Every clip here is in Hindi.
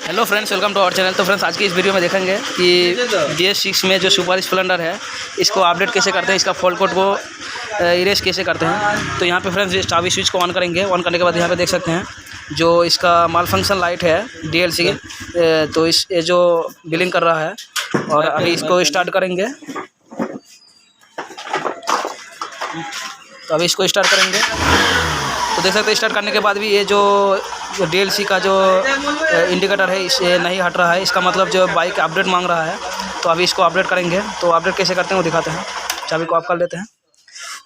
Hello friends, welcome to our channel. तो फ्रेंड्स, आज की इस वीडियो में देखेंगे कि BS6 में जो सुपर स्प्लेंडर है इसको अपडेट कैसे करते हैं, इसका फॉल्ट कोड को इरेज कैसे करते हैं। तो यहाँ पे फ्रेंड्स इस चाबी स्विच को ऑन करेंगे। ऑन करने के बाद यहाँ पे देख सकते हैं जो इसका माल फंक्शन लाइट है DLC, तो इस ये जो बिलिंग कर रहा है। और अभी इसको स्टार्ट करेंगे। तो अभी इसको स्टार्ट करेंगे तो देख सकते हैं स्टार्ट करने के बाद भी ये जो DLC का जो इंडिकेटर है इसे नहीं हट रहा है। इसका मतलब जो बाइक अपडेट मांग रहा है। तो अभी इसको अपडेट करेंगे। तो अपडेट कैसे करते हैं वो दिखाते हैं। चाबी को ऑफ कर लेते हैं।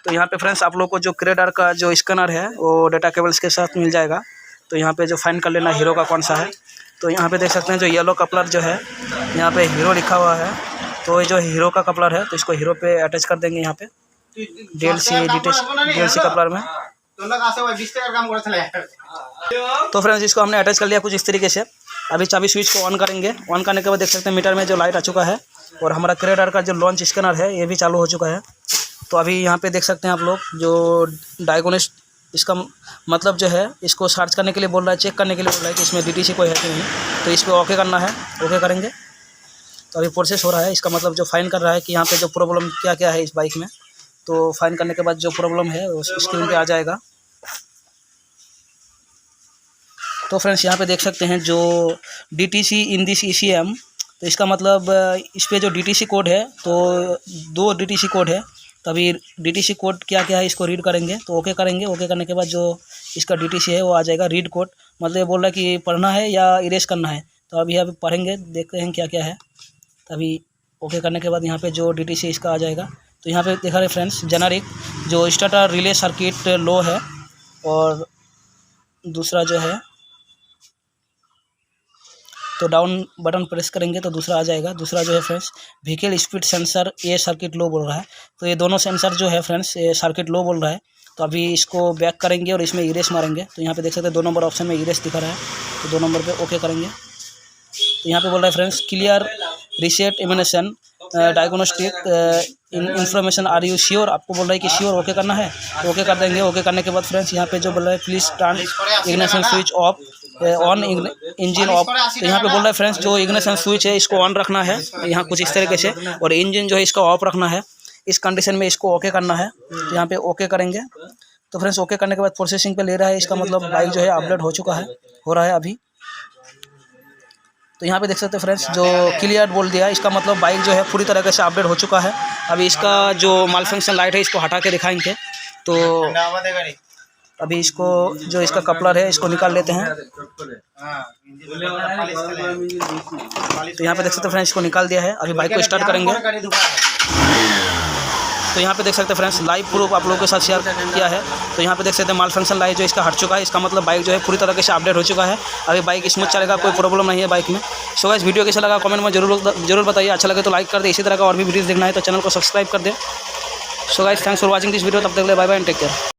तो यहाँ पे फ्रेंड्स आप लोग को जो क्रेडार का जो स्कैनर है वो डेटा केबल्स के साथ मिल जाएगा। तो यहाँ पे जो फाइंड कर लेना हीरो का कौन सा है। तो यहाँ पे देख सकते हैं जो येलो कपलर जो है यहाँ पे हीरो लिखा हुआ है। तो ये जो हीरो का कपलर है तो इसको हीरो पे अटैच कर देंगे। यहाँ पे DLC कपलर में। तो फ्रेंड्स इसको हमने अटैच कर लिया कुछ इस तरीके से। अभी चाबी स्विच को ऑन करेंगे। ऑन करने के बाद देख सकते हैं मीटर में जो लाइट आ चुका है और हमारा क्रेडार का जो लॉन्च स्कैनर है ये भी चालू हो चुका है। तो अभी यहाँ पे देख सकते हैं आप लोग जो डायग्नोस्ट इसका मतलब जो है इसको सर्च करने के लिए बोल रहा है, चेक करने के लिए बोल रहा है कि इसमें DTC कोई है कि नहीं। तो इस पर ओके करना है। ओके करेंगे तो अभी प्रोसेस हो रहा है। इसका मतलब जो फाइन कर रहा है कि यहाँ पे जो प्रॉब्लम क्या क्या है इस बाइक में। तो फाइन करने के बाद जो प्रॉब्लम है वो स्क्रीन पे आ जाएगा। तो फ्रेंड्स यहाँ पे देख सकते हैं जो DTC इन दिस ECM, तो इसका मतलब इस पे जो DTC कोड है तो 2 DTC कोड है। तभी DTC कोड क्या क्या है इसको रीड करेंगे। तो ओके करेंगे। ओके करने के बाद जो इसका DTC है वो आ जाएगा रीड कोड। मतलब ये बोल रहा है कि पढ़ना है या इरेज करना है। तो अभी पढ़ेंगे, देखते हैं क्या क्या है। तभी ओके करने के बाद यहाँ पे जो DTC इसका आ जाएगा। तो यहाँ पे देखा रहे फ्रेंड्स जेनरिक जो स्टार्टर रिले सर्किट लो है और दूसरा जो है तो डाउन बटन प्रेस करेंगे तो दूसरा आ जाएगा। दूसरा जो है फ्रेंड्स व्हीकल स्पीड सेंसर ये सर्किट लो बोल रहा है। तो ये दोनों सेंसर जो है फ्रेंड्स ये सर्किट लो बोल रहा है। तो अभी इसको बैक करेंगे और इसमें इरेज मारेंगे। तो यहाँ पे देख सकते हैं 2 नंबर ऑप्शन में इरेज दिखा रहा है। तो 2 नंबर पे ओके करेंगे। तो यहाँ पे बोल रहा है friends clear reset emanation diagnostic information are you sure. आपको बोल रहा है कि श्योर ओके करना है। तो ओके कर देंगे। ओके करने के बाद फ्रेंड्स यहाँ पे जो बोल रहा है please turn ignition switch off on engine of. तो यहाँ पे बोल रहा है फ्रेंड्स जो इग्निशन स्विच है इसको ऑन रखना है यहाँ कुछ इस तरीके से, और इंजन जो है इसका ऑफ रखना है। इस कंडीशन में इसको ओके करना है। तो यहाँ पे ओके करेंगे। तो फ्रेंड्स ओके करने के बाद प्रोसेसिंग पे ले रहा है। इसका मतलब बाइक जो है अपडेट हो चुका है, हो रहा है अभी। तो यहाँ पे देख सकते हैं फ्रेंड्स जो क्लियर बोल दिया, इसका मतलब बाइक जो है पूरी तरीके से अपडेट हो चुका है। अभी इसका जो माल फंक्शन लाइट है इसको हटा के दिखाएंगे। तो अभी इसको जो इसका कपलर है इसको निकाल लेते हैं। तो यहाँ पे देख सकते हैं फ्रेंड्स इसको निकाल दिया है। अभी बाइक को स्टार्ट करेंगे। तो यहाँ पे देख सकते हैं फ्रेंड्स लाइव प्रूफ आप लोगों के साथ शेयर किया है। तो यहाँ पे देख सकते हैं माल फंक्शन लाइट जो इसका हट चुका है। इसका मतलब बाइक जो है पूरी तरीके से अपडेट हो चुका है। अभी बाइक स्मूथ चलेगा, कोई प्रॉब्लम नहीं है बाइक में। सो गाइस वीडियो कैसा लगा कमेंट में जरूर बताइए। अच्छा लगे तो लाइक कर दे। इसी तरह का और भी वीडियोस देखना है तो चैनल को सब्सक्राइब कर दे। So guys thanks for watching this video. तब तक के लिए bye bye and take care.